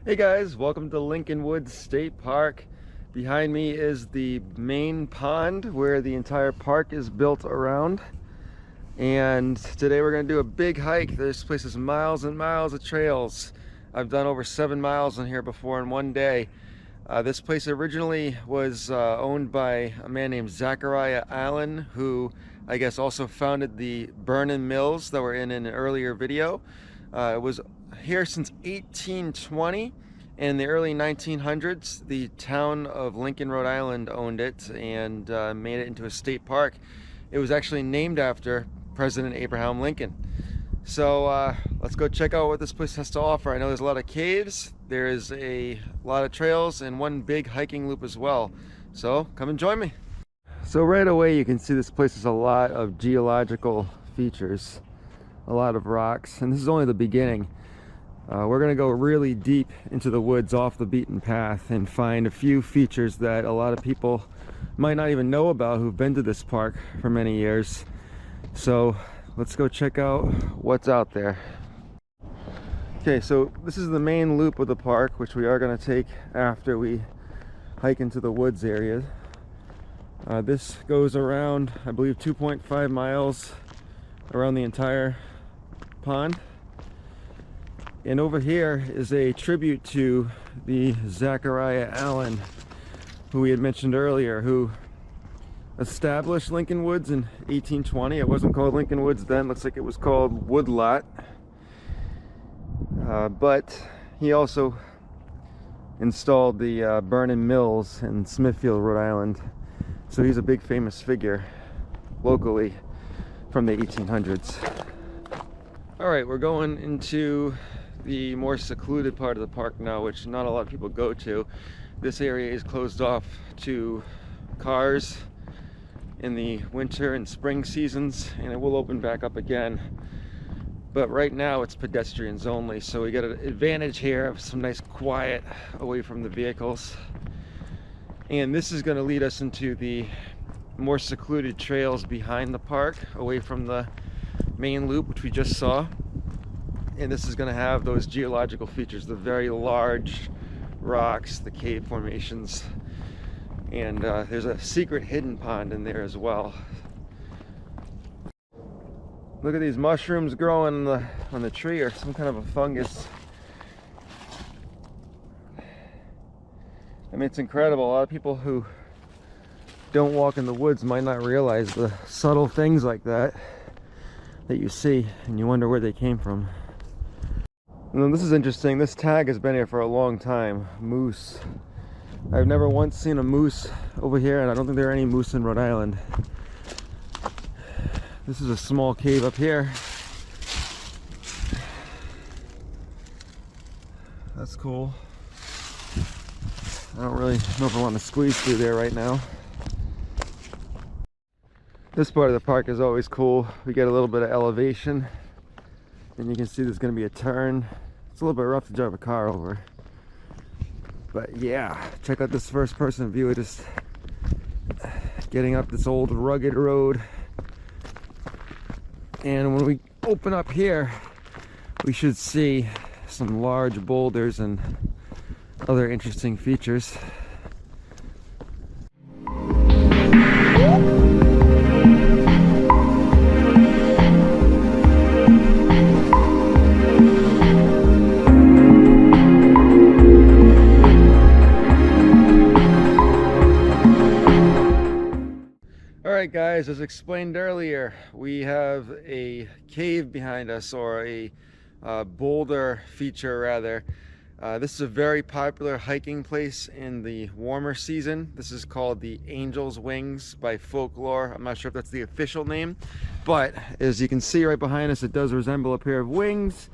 Hey guys, welcome to Lincoln Woods State Park. Behind me is the main pond where the entire park is built around. And today we're going to do a big hike. This place is miles and miles of trails. I've done over 7 miles in here before in one day. This place originally was owned by a man named Zachariah Allen, who I guess also founded the Burnin' Mills that were in an earlier video. It was here since 1820. In the early 1900s, the town of Lincoln, Rhode Island owned it and made it into a state park. It was actually named after President Abraham Lincoln. So let's go check out what this place has to offer. I know there's a lot of caves, there is a lot of trails, and one big hiking loop as well. So come and join me. So right away you can see this place has a lot of geological features, a lot of rocks, and this is only the beginning. We're going to go really deep into the woods off the beaten path and find a few features that a lot of people might not even know about who've been to this park for many years. So let's go check out what's out there. Okay, so this is the main loop of the park, which we are going to take after we hike into the woods area. This goes around, I believe, 2.5 miles around the entire pond. And over here is a tribute to the Zachariah Allen, who we had mentioned earlier, who established Lincoln Woods in 1820. It wasn't called Lincoln Woods then, looks like it was called Woodlot. But he also installed the Burnin' Mills in Smithfield, Rhode Island. So he's a big famous figure locally from the 1800s. All right, we're going into the more secluded part of the park now, which not a lot of people go to. This area is closed off to cars in the winter and spring seasons, and it will open back up again. But right now it's pedestrians only, so we get an advantage here of some nice quiet away from the vehicles. And this is going to lead us into the more secluded trails behind the park, away from the main loop, which we just saw. And this is going to have those geological features, the very large rocks, the cave formations, and there's a secret hidden pond in there as well. Look at these mushrooms growing on the tree, or some kind of a fungus. I mean, it's incredible. A lot of people who don't walk in the woods might not realize the subtle things like that you see, and you wonder where they came from. And this is interesting. This tag has been here for a long time. Moose. I've never once seen a moose over here, and I don't think there are any moose in Rhode Island. This is a small cave up here. That's cool. I don't really know if I want to squeeze through there right now. This part of the park is always cool. We get a little bit of elevation, and you can see there's going to be a turn. It's a little bit rough to drive a car over, but yeah, check out this first person view of just getting up this old rugged road. And when we open up here, we should see some large boulders and other interesting features. Alright guys, as explained earlier, we have a cave behind us, or a boulder feature rather. This is a very popular hiking place in the warmer season. This is called the Angel's Wings by folklore. I'm not sure if that's the official name, but as you can see right behind us, it does resemble a pair of wings,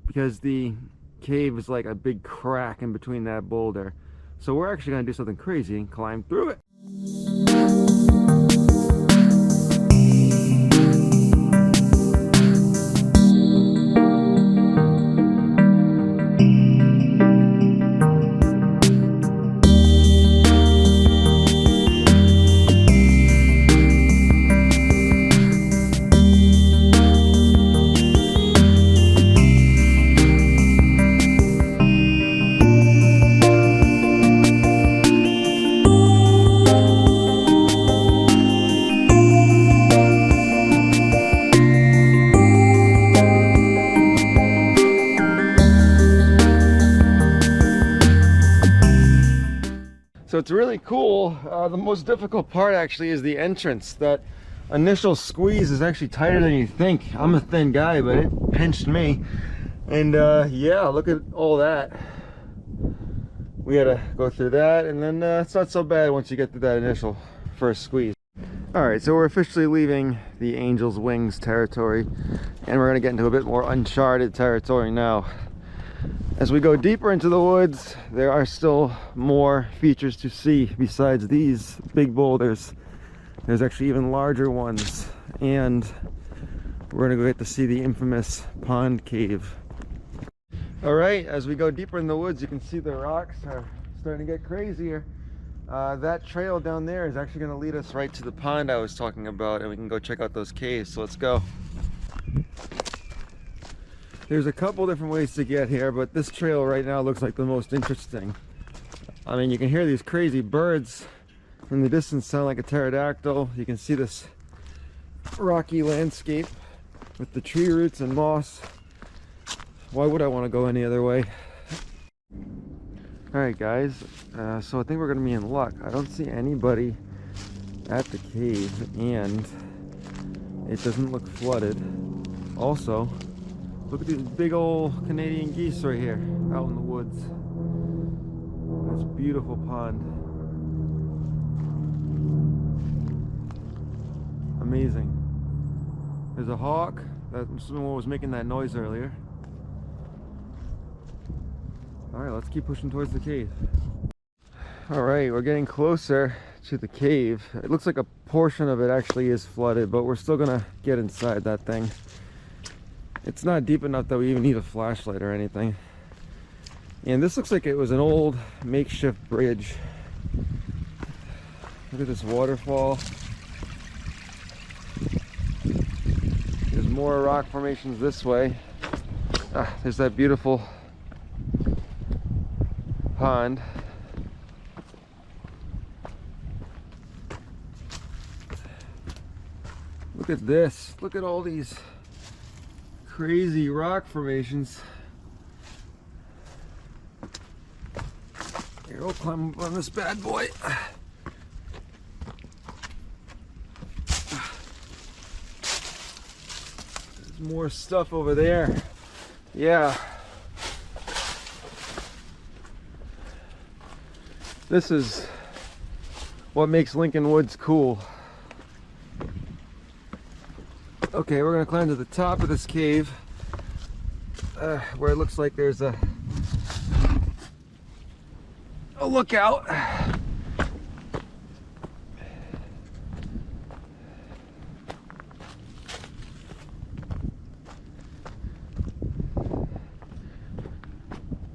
because the cave is like a big crack in between that boulder. So we're actually going to do something crazy and climb through it. it's really cool. The most difficult part actually is the entrance. That initial squeeze is actually tighter than you think. I'm a thin guy, but it pinched me. And yeah, look at all that. We had to go through that, and then it's not so bad once you get through that initial first squeeze. Alright, so we're officially leaving the Angel's Wings territory, and we're going to get into a bit more uncharted territory now. As we go deeper into the woods, there are still more features to see besides these big boulders. There's actually even larger ones, and we're going to go get to see the infamous pond cave. Alright, as we go deeper in the woods, you can see the rocks are starting to get crazier. That trail down there is actually going to lead us right to the pond I was talking about, and we can go check out those caves, so let's go. There's a couple different ways to get here, but this trail right now looks like the most interesting. I mean, you can hear these crazy birds in the distance sound like a pterodactyl. You can see this rocky landscape with the tree roots and moss. Why would I want to go any other way? Alright guys, so I think we're going to be in luck. I don't see anybody at the cave, and it doesn't look flooded. Also, look at these big old Canadian geese right here out in the woods. This beautiful pond. Amazing. There's a hawk. That's what was making that noise earlier. Alright, let's keep pushing towards the cave. Alright, we're getting closer to the cave. It looks like a portion of it actually is flooded, but we're still gonna get inside that thing. It's not deep enough that we even need a flashlight or anything. And this looks like it was an old makeshift bridge. Look at this waterfall. There's more rock formations this way. There's that beautiful pond. Look at this. Look at all these crazy rock formations. Here, we'll climb up on this bad boy. There's more stuff over there. Yeah. This is what makes Lincoln Woods cool. Okay, we're gonna climb to the top of this cave, where it looks like there's a lookout.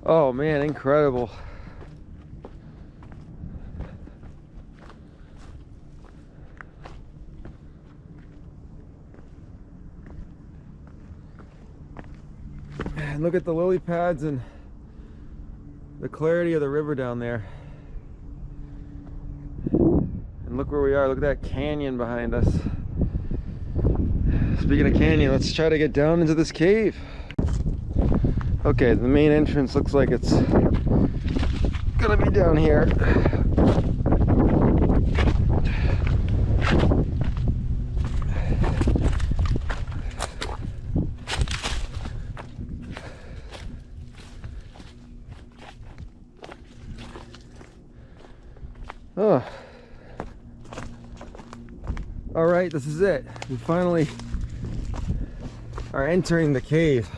Oh man, incredible. And look at the lily pads and the clarity of the river down there. And look where we are. Look at that canyon behind us. Speaking of canyon, let's try to get down into this cave. Okay, the main entrance looks like it's gonna be down here. Oh. All right, this is it. We finally are entering the cave.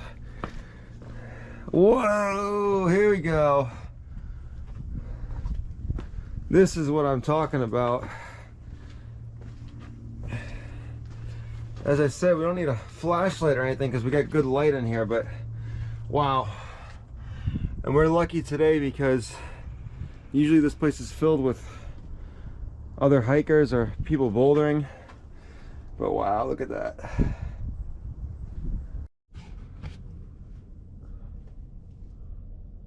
Whoa, here we go. This is what I'm talking about. As I said, we don't need a flashlight or anything because we got good light in here, but wow. And we're lucky today because usually this place is filled with other hikers or people bouldering. But wow, look at that.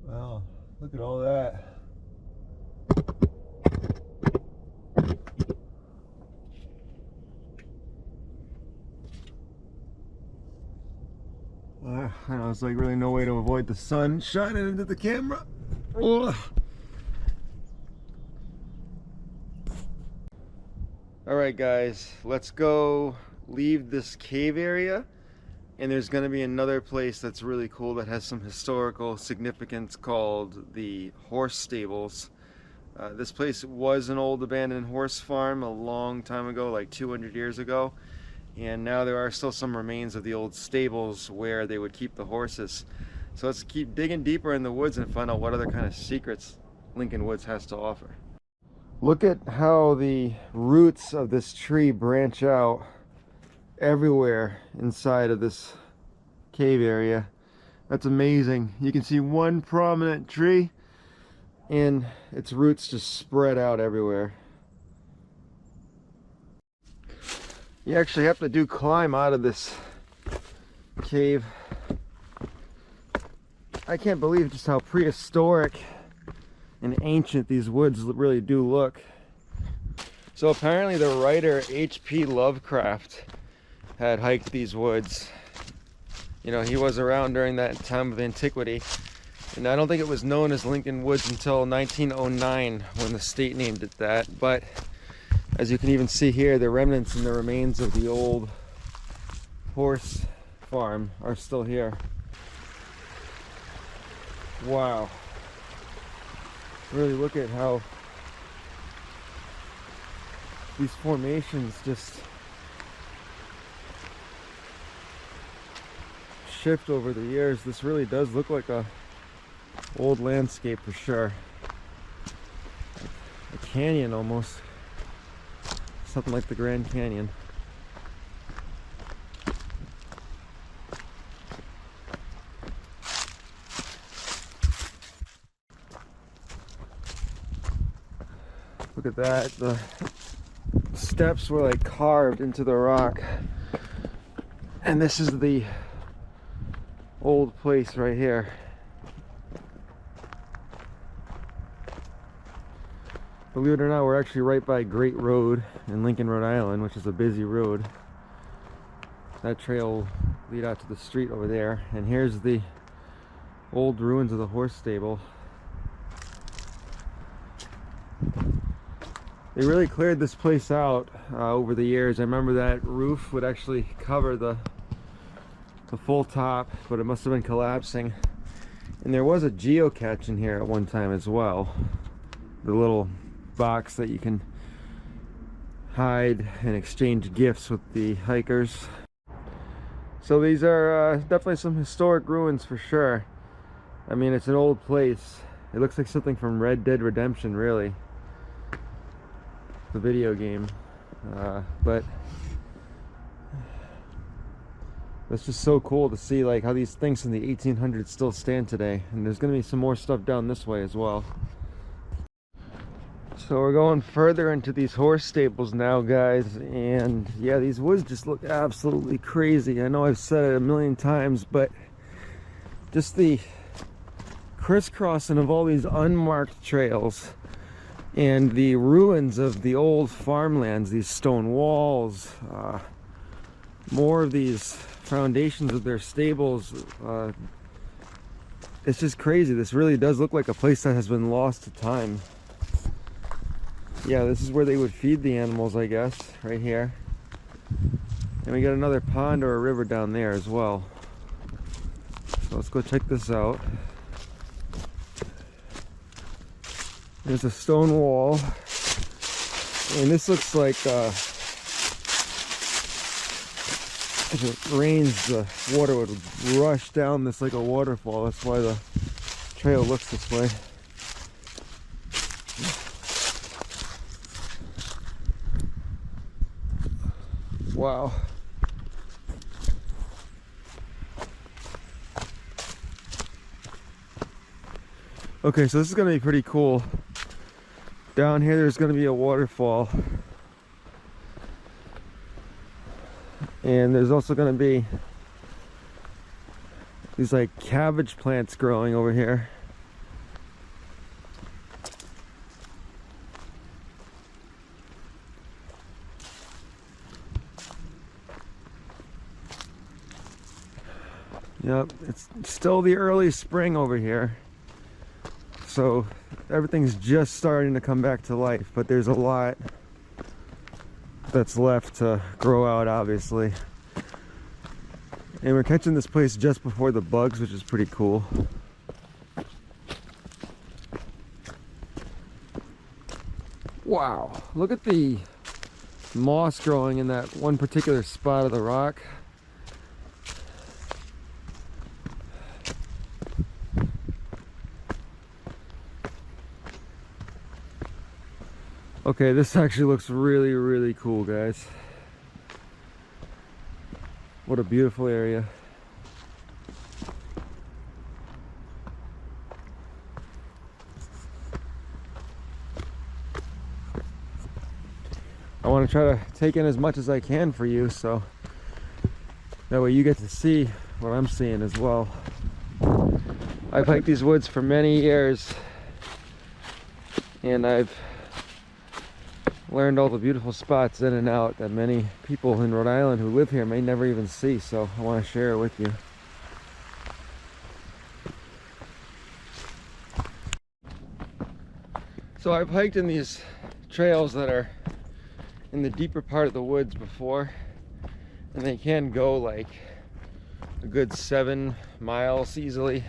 Wow, look at all that. I know, it's like really no way to avoid the sun shining into the camera. Ugh. Alright guys, let's go leave this cave area, and there's going to be another place that's really cool that has some historical significance called the horse stables. This place was an old abandoned horse farm a long time ago, like 200 years ago, and now there are still some remains of the old stables where they would keep the horses. So let's keep digging deeper in the woods and find out what other kind of secrets Lincoln Woods has to offer. Look at how the roots of this tree branch out everywhere inside of this cave area. That's amazing. You can see one prominent tree and its roots just spread out everywhere. You actually have to climb out of this cave. I can't believe just how prehistoric and ancient these woods really do look. So apparently the writer H.P. Lovecraft had hiked these woods. You know, he was around during that time of antiquity, and I don't think it was known as Lincoln Woods until 1909 when the state named it that. But as you can even see here, the remnants and the remains of the old horse farm are still here. Wow. Really look at how these formations just shift over the years. This really does look like a old landscape for sure. A canyon almost. Something like the Grand Canyon. Look at that. The steps were like carved into the rock. And this is the old place right here. Believe it or not, we're actually right by Great Road in Lincoln, Rhode Island, which is a busy road. That trail will lead out to the street over there. And here's the old ruins of the horse stable. They really cleared this place out over the years. I remember that roof would actually cover the full top, but it must have been collapsing. And there was a geocache in here at one time as well. The little box that you can hide and exchange gifts with the hikers. So these are definitely some historic ruins for sure. I mean, it's an old place. It looks like something from Red Dead Redemption, really. The video game. But it's just so cool to see like how these things from the 1800s still stand today. And there's going to be some more stuff down this way as well. So we're going further into these horse stables now, guys, and yeah, these woods just look absolutely crazy. I know I've said it a million times, but just the crisscrossing of all these unmarked trails and the ruins of the old farmlands, these stone walls, more of these foundations of their stables. It's just crazy. This really does look like a place that has been lost to time. Yeah, this is where they would feed the animals, I guess, right here. And we got another pond or a river down there as well. So let's go check this out. There's a stone wall. And this looks like if it rains, the water would rush down this like a waterfall. That's why the trail looks this way. Wow. Okay, so this is going to be pretty cool. Down here there's going to be a waterfall. And there's also going to be these like cabbage plants growing over here. Yep, it's still the early spring over here. So everything's just starting to come back to life, but there's a lot that's left to grow out, obviously. And we're catching this place just before the bugs, which is pretty cool. Wow, look at the moss growing in that one particular spot of the rock. Okay, this actually looks really, really cool, guys. What a beautiful area. I want to try to take in as much as I can for you, so that way you get to see what I'm seeing as well. I've hiked these woods for many years, and I've learned all the beautiful spots in and out that many people in Rhode Island who live here may never even see, so I want to share it with you. So I've hiked in these trails that are in the deeper part of the woods before, and they can go like a good 7 miles easily.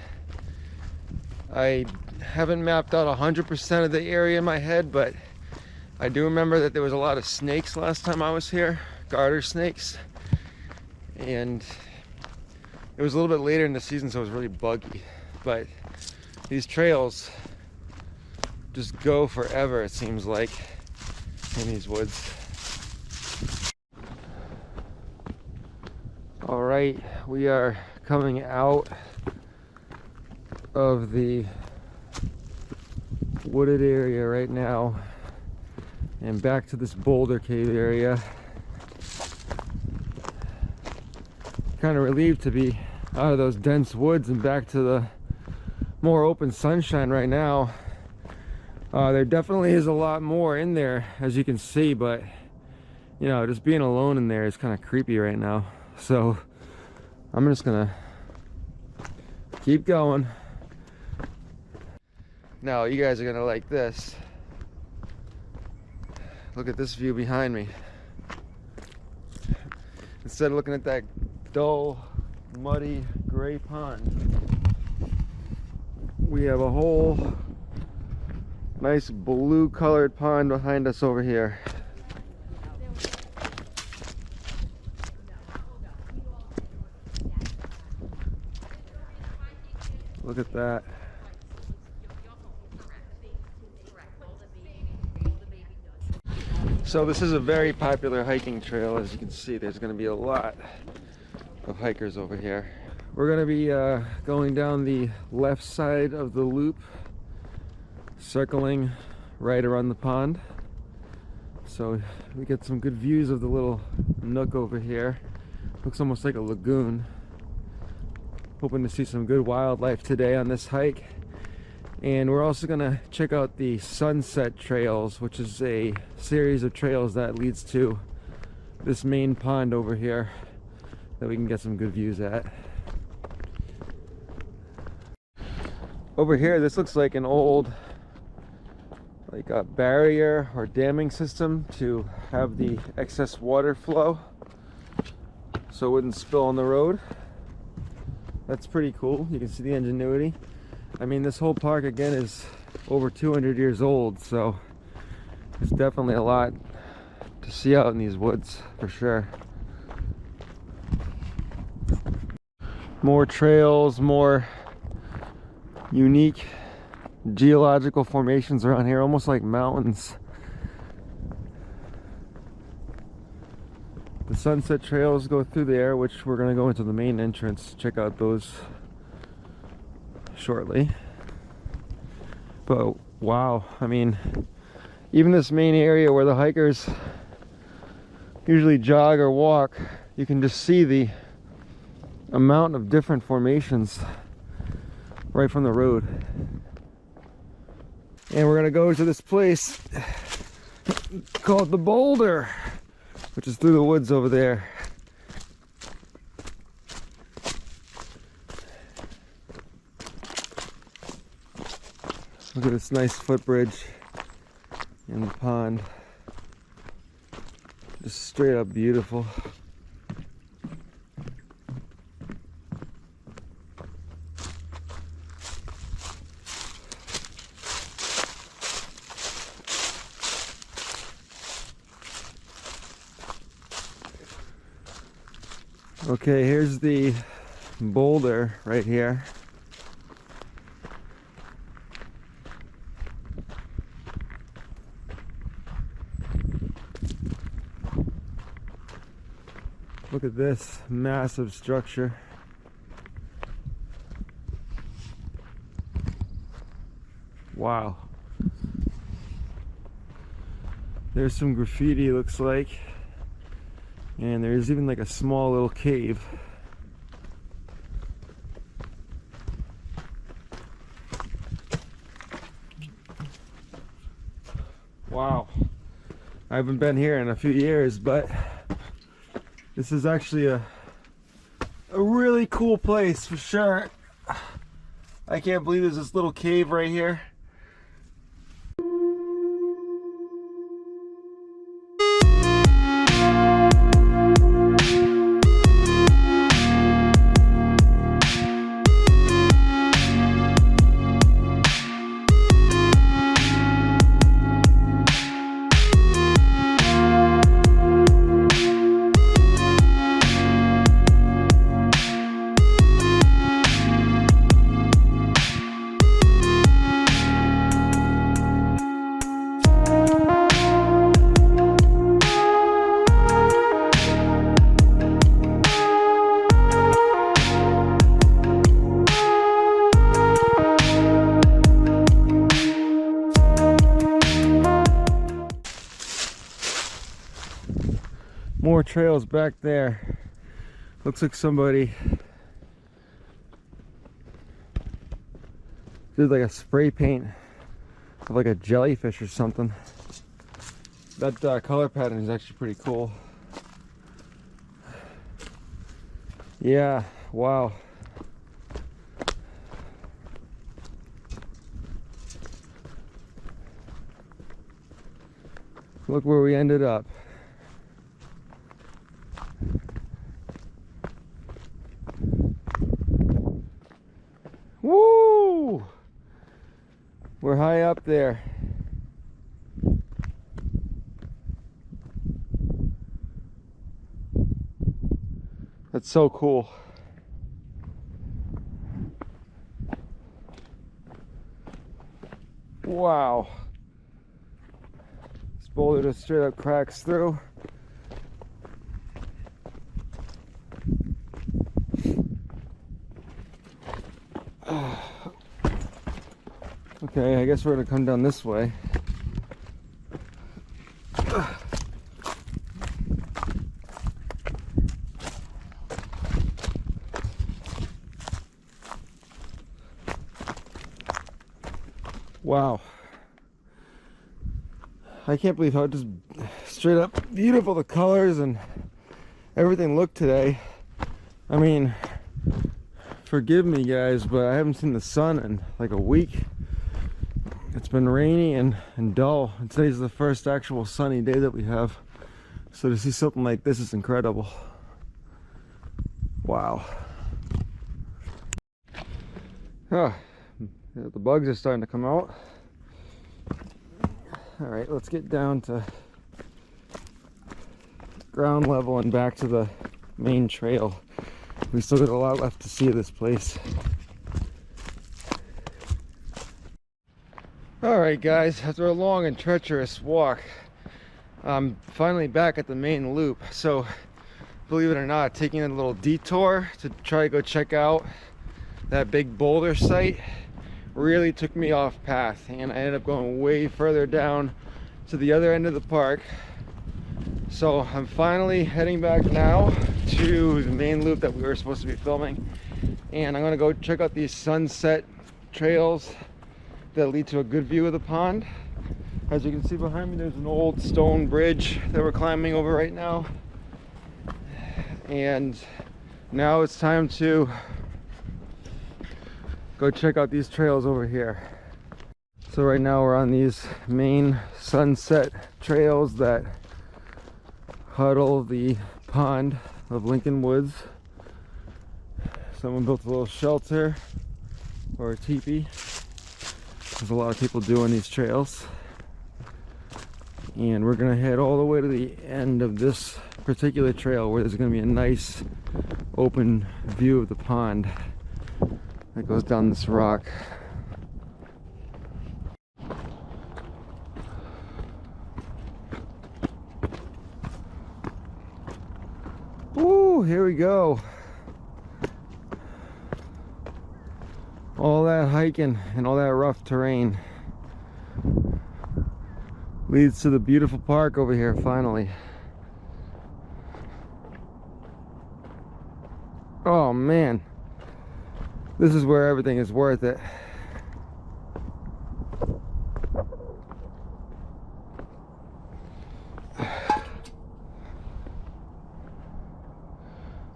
I haven't mapped out 100% of the area in my head, but I do remember that there was a lot of snakes last time I was here, garter snakes, and it was a little bit later in the season, so it was really buggy. But these trails just go forever, it seems like, in these woods. All right, we are coming out of the wooded area right now and back to this boulder cave area. Kind of relieved to be out of those dense woods and back to the more open sunshine right now. There definitely is a lot more in there, as you can see, but you know, just being alone in there is kind of creepy right now. So I'm just gonna keep going. Now you guys are gonna like this. Look at this view behind me. Instead of looking at that dull, muddy, gray pond, we have a whole nice blue colored pond behind us over here. Look at that. So this is a very popular hiking trail. As you can see, there's going to be a lot of hikers over here. We're going to be going down the left side of the loop, circling right around the pond. So we get some good views of the little nook over here. Looks almost like a lagoon. Hoping to see some good wildlife today on this hike. And we're also going to check out the Sunset Trails, which is a series of trails that leads to this main pond over here that we can get some good views at. Over here, this looks like an old a barrier or damming system to have the excess water flow so it wouldn't spill on the road. That's pretty cool. You can see the ingenuity. I mean, this whole park again is over 200 years old, so there's definitely a lot to see out in these woods for sure. More trails, more unique geological formations around here, almost like mountains. The Sunset Trails go through there, which we're going to go into the main entrance, check out those shortly. But wow, I mean, even this main area where the hikers usually jog or walk, you can just see the amount of different formations right from the road. And we're gonna go to this place called the Boulder, which is through the woods over there. Look at this nice footbridge in the pond. Just straight up beautiful. Okay, here's the boulder right here. Look at this massive structure. Wow. There's some graffiti, looks like. And there's even like a small little cave. Wow. I haven't been here in a few years, but this is actually a really cool place for sure. I can't believe there's this little cave right here. More trails back there. Looks like somebody did like a spray paint of like a jellyfish or something. That color pattern is actually pretty cool. Yeah, wow. Look where we ended up. Woo! We're high up there. That's so cool. Wow. This boulder just straight up cracks through. Okay, I guess we're gonna come down this way. Wow. I can't believe how just straight up beautiful the colors and everything look today. I mean, forgive me guys, but I haven't seen the sun in like a week. It's been rainy and dull. And today's the first actual sunny day that we have. So to see something like this is incredible. Wow. Oh, the bugs are starting to come out. All right, let's get down to ground level and back to the main trail. We still got a lot left to see of this place. Alright guys, after a long and treacherous walk, I'm finally back at the main loop. So, believe it or not, taking a little detour to try to go check out that big boulder site really took me off path, and I ended up going way further down to the other end of the park. So I'm finally heading back now to the main loop that we were supposed to be filming, and I'm gonna go check out these sunset trails that lead to a good view of the pond. As you can see behind me, there's an old stone bridge that we're climbing over right now, and now it's time to go check out these trails over here. So right now we're on these main sunset trails that huddle the pond of Lincoln Woods. Someone built a little shelter or a teepee. There's a lot of people doing these trails. And we're gonna head all the way to the end of this particular trail where there's gonna be a nice open view of the pond that goes down this rock. Ooh, here we go. All that hiking and all that rough terrain leads to the beautiful park over here finally. Oh man, this is where everything is worth it.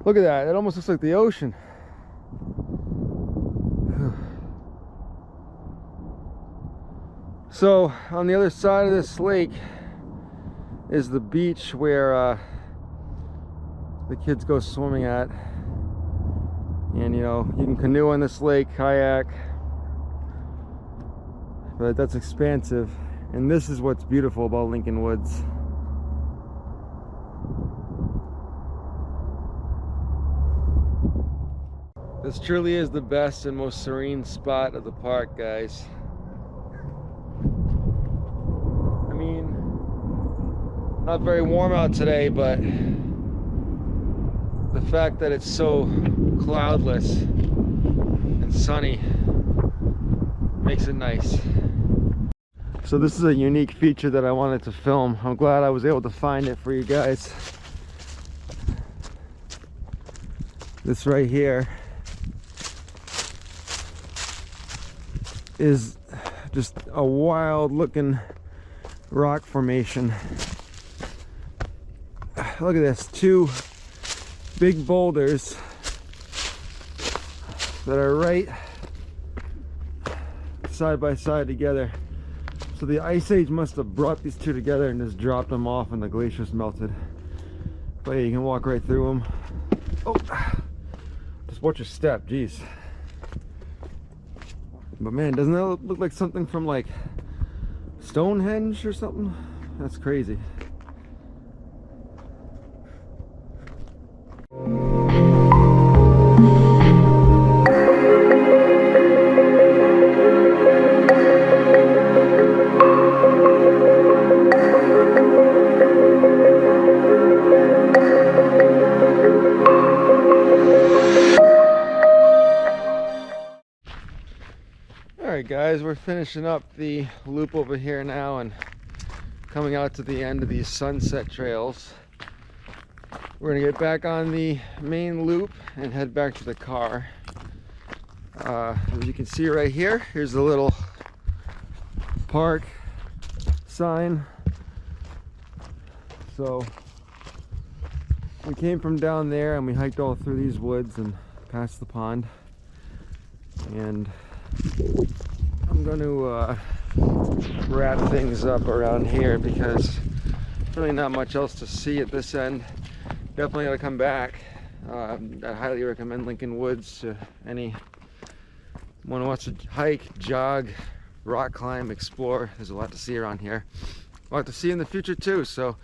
Look at that, it almost looks like the ocean. So on the other side of this lake is the beach where the kids go swimming at. And you know, you can canoe on this lake, kayak, but that's expansive. And this is what's beautiful about Lincoln Woods. This truly is the best and most serene spot of the park, guys. I mean, not very warm out today, but the fact that it's so cloudless and sunny makes it nice. So this is a unique feature that I wanted to film. I'm glad I was able to find it for you guys. This right here is just a wild looking rock formation. Look at this, two big boulders that are right side by side together. So the ice age must have brought these two together and just dropped them off and the glaciers melted. But yeah, you can walk right through them. Oh, just watch your step, geez. But man, doesn't that look like something from like Stonehenge or something? That's crazy. Alright guys, we're finishing up the loop over here now and coming out to the end of these sunset trails. We're gonna get back on the main loop and head back to the car. As you can see right here, here's the little park sign. So we came from down there and we hiked all through these woods and past the pond. And I'm going to wrap things up around here because there's really not much else to see at this end. Definitely got to come back. I highly recommend Lincoln Woods to anyone who wants to hike, jog, rock climb, explore. There's a lot to see around here. A lot to see in the future too. So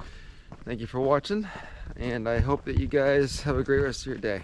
thank you for watching, and I hope that you guys have a great rest of your day.